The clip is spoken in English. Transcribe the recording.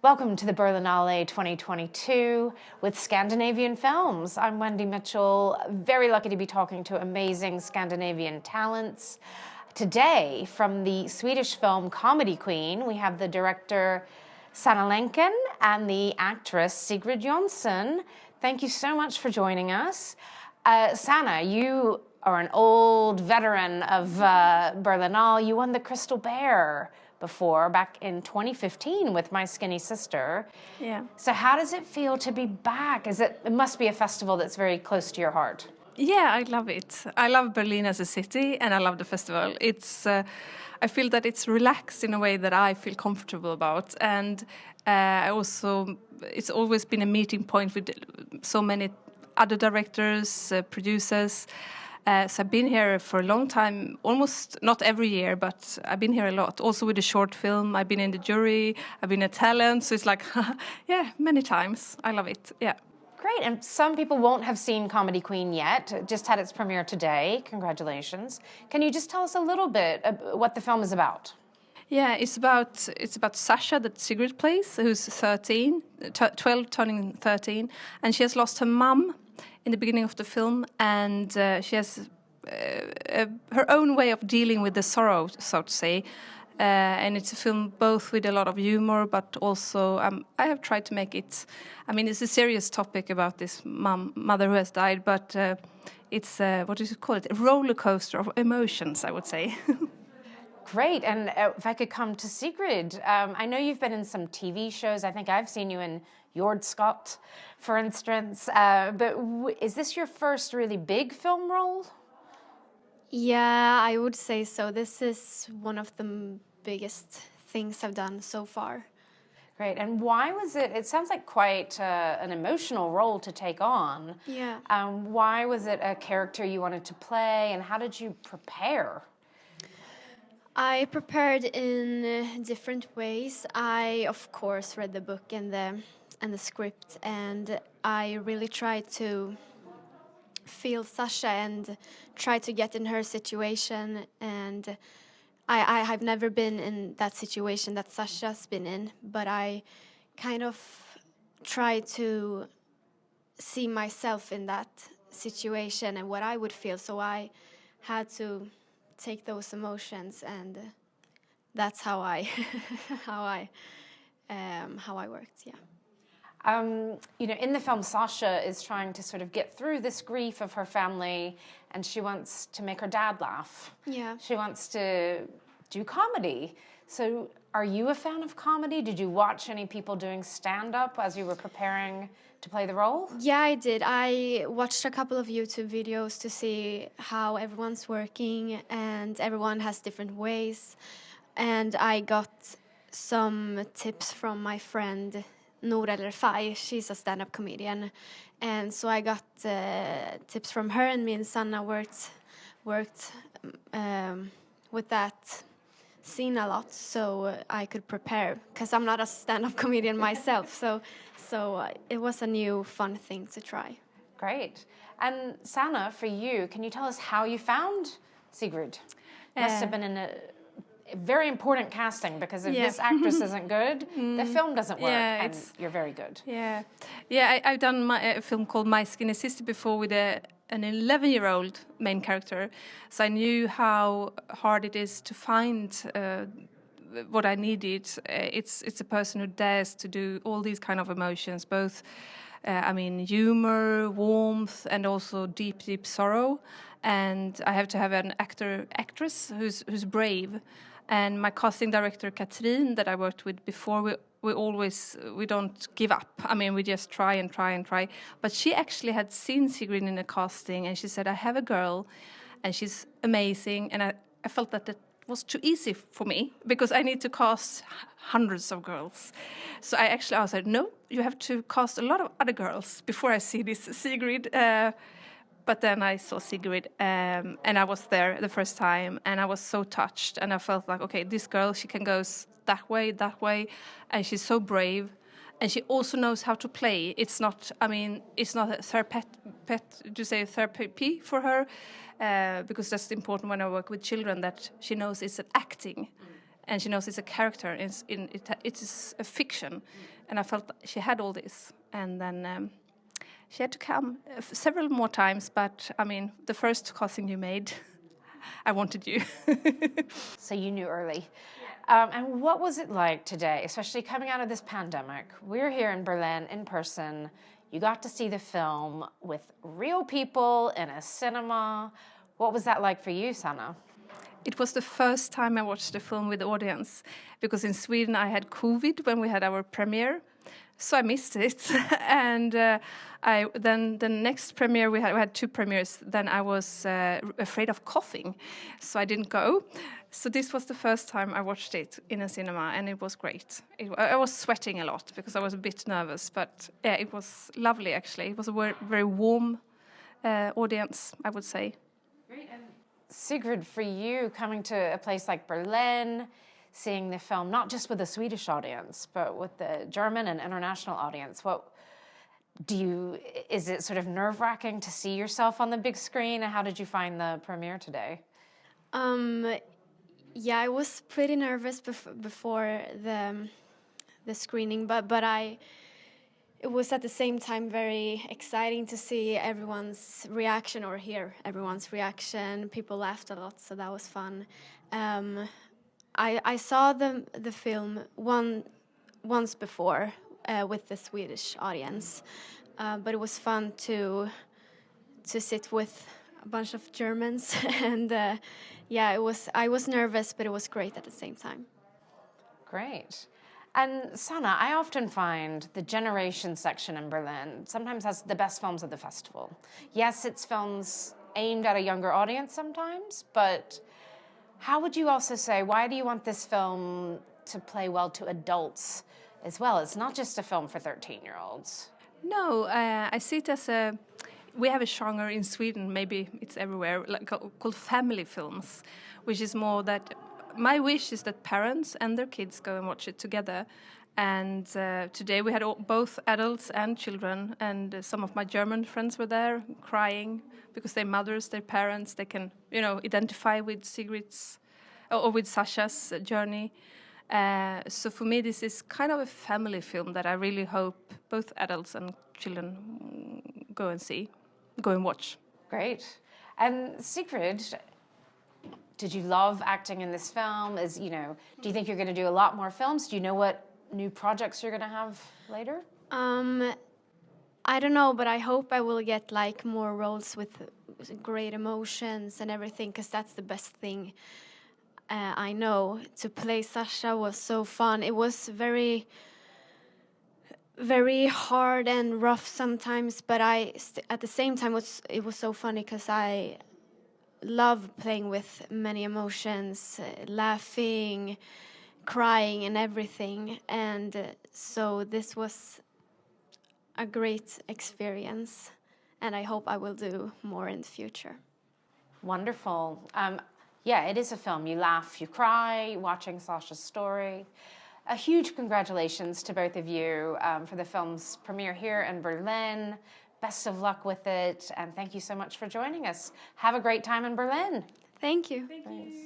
Welcome to the Berlinale 2022 with Scandinavian Films. I'm Wendy Mitchell, very lucky to be talking to amazing Scandinavian talents. Today, from the Swedish film Comedy Queen, we have the director Sanna Lenken and the actress Sigrid Johnson. Thank you so much for joining us. Sanna, you are an old veteran of Berlinale. You won the Crystal Bear before, back in 2015 with My Skinny Sister. Yeah. So how does it feel to be back? It must be a festival that's very close to your heart. Yeah, I love it. I love Berlin as a city, and I love the festival. I feel that it's relaxed in a way that I feel comfortable about, and it's always been a meeting point with so many other directors, producers. So I've been here for a long time, almost not every year, but I've been here a lot. Also with a short film, I've been in the jury, I've been a talent, so it's like, yeah, many times. I love it, yeah. Great, and some people won't have seen Comedy Queen yet. It just had its premiere today. Congratulations. Can you just tell us a little bit what the film is about? Yeah, it's about Sasha that Sigrid plays, who's 12 turning 13, and she has lost her mum in the beginning of the film, and she has her own way of dealing with the sorrow, so to say. And it's a film both with a lot of humor, but also I have tried to make it. I mean, it's a serious topic about this mother who has died, but it's what do you call it? A roller coaster of emotions, I would say. Great, and if I could come to Sigrid, I know you've been in some TV shows. I think I've seen you in Scott, for instance. But is this your first really big film role? Yeah, I would say so. This is one of the biggest things I've done so far. Great, and why was it? It sounds like quite an emotional role to take on. Yeah. Why was it a character you wanted to play, and how did you prepare? I prepared in different ways. I, of course, read the book and the script, and I really tried to feel Sasha and try to get in her situation. And I have never been in that situation that Sasha's been in, but I kind of try to see myself in that situation and what I would feel. So I had to take those emotions, and that's how I how I worked. Yeah. In the film, Sasha is trying to sort of get through this grief of her family, and she wants to make her dad laugh. Yeah. She wants to do comedy. So are you a fan of comedy? Did you watch any people doing stand-up as you were preparing to play the role? Yeah, I did. I watched a couple of YouTube videos to see how everyone's working, and everyone has different ways. And I got some tips from my friend Nour El-Refai. She's a stand-up comedian, and so I got tips from her, and me and Sanna worked with that scene a lot, so I could prepare, because I'm not a stand-up comedian myself. So it was a new fun thing to try. Great. And Sanna, for you, can you tell us how you found Sigrid? Must have been in a very important casting, because if this actress isn't good, the film doesn't work, and you're very good. Yeah, I've done a film called My Skinny Sister before with an 11-year-old main character, so I knew how hard it is to find what I needed. It's a person who dares to do all these kind of emotions, both humor, warmth, and also deep sorrow. And I have to have an actress who's brave. And my casting director, Katrin, that I worked with before, we don't give up. I mean, we just try and try. But she actually had seen Sigrid in a casting, and she said, I have a girl, and she's amazing. And I felt that was too easy for me, because I need to cast hundreds of girls. So I actually asked her, no, you have to cast a lot of other girls before I see this Sigrid. But then I saw Sigrid, and I was there the first time, and I was so touched, and I felt like, okay, this girl, she can go that way, and she's so brave, and she also knows how to play. It's not a therapy for her, because that's important when I work with children, that she knows it's an acting. and she knows it's a character. It is a fiction, and I felt she had all this, and then she had to come several more times. But I mean, the first casting you made, I wanted you. So you knew early. And what was it like today, especially coming out of this pandemic? We're here in Berlin in person. You got to see the film with real people in a cinema. What was that like for you, Sanna? It was the first time I watched the film with the audience, because in Sweden I had COVID when we had our premiere, so I missed it. And then the next premiere we had 2 premieres. Then I was afraid of coughing, so I didn't go. So this was the first time I watched it in a cinema, and it was great. I was sweating a lot because I was a bit nervous, but yeah, it was lovely actually. It was a very warm audience, I would say. Great. And Sigrid, for you, coming to a place like Berlin, seeing the film not just with a Swedish audience, but with the German and international audience, is it sort of nerve-wracking to see yourself on the big screen? And how did you find the premiere today? Yeah, I was pretty nervous before the screening, but it was at the same time very exciting to see everyone's reaction or hear everyone's reaction. People laughed a lot, so that was fun. I saw the film once before with the Swedish audience, but it was fun to sit with a bunch of Germans, and yeah, I was nervous, but it was great at the same time. Great. And Sanna, I often find the Generation section in Berlin sometimes has the best films of the festival. Yes, it's films aimed at a younger audience sometimes, but how would you also say, why do you want this film to play well to adults as well? It's not just a film for 13-year-olds. No, I see it as we have a genre in Sweden, maybe it's everywhere, called family films, which is more that my wish is that parents and their kids go and watch it together. And today we had both adults and children, and some of my German friends were there crying because their mothers, their parents, they can, identify with Sigrid's or with Sasha's journey. So for me, this is kind of a family film that I really hope both adults and children go and watch. Great. And Sigrid, did you love acting in this film? Do you think you're going to do a lot more films? Do you know what new projects you're going to have later? I don't know, but I hope I will get more roles with great emotions and everything, because that's the best thing I know. To play Sasha was so fun. It was very, very hard and rough sometimes, but at the same time it was so funny because I love playing with many emotions, laughing, crying, and everything. And so this was a great experience, and I hope I will do more in the future. Wonderful. Yeah, it is a film. You laugh, you cry, watching Sasha's story. A huge congratulations to both of you for the film's premiere here in Berlin. Best of luck with it, and thank you so much for joining us. Have a great time in Berlin. Thank you. Thanks.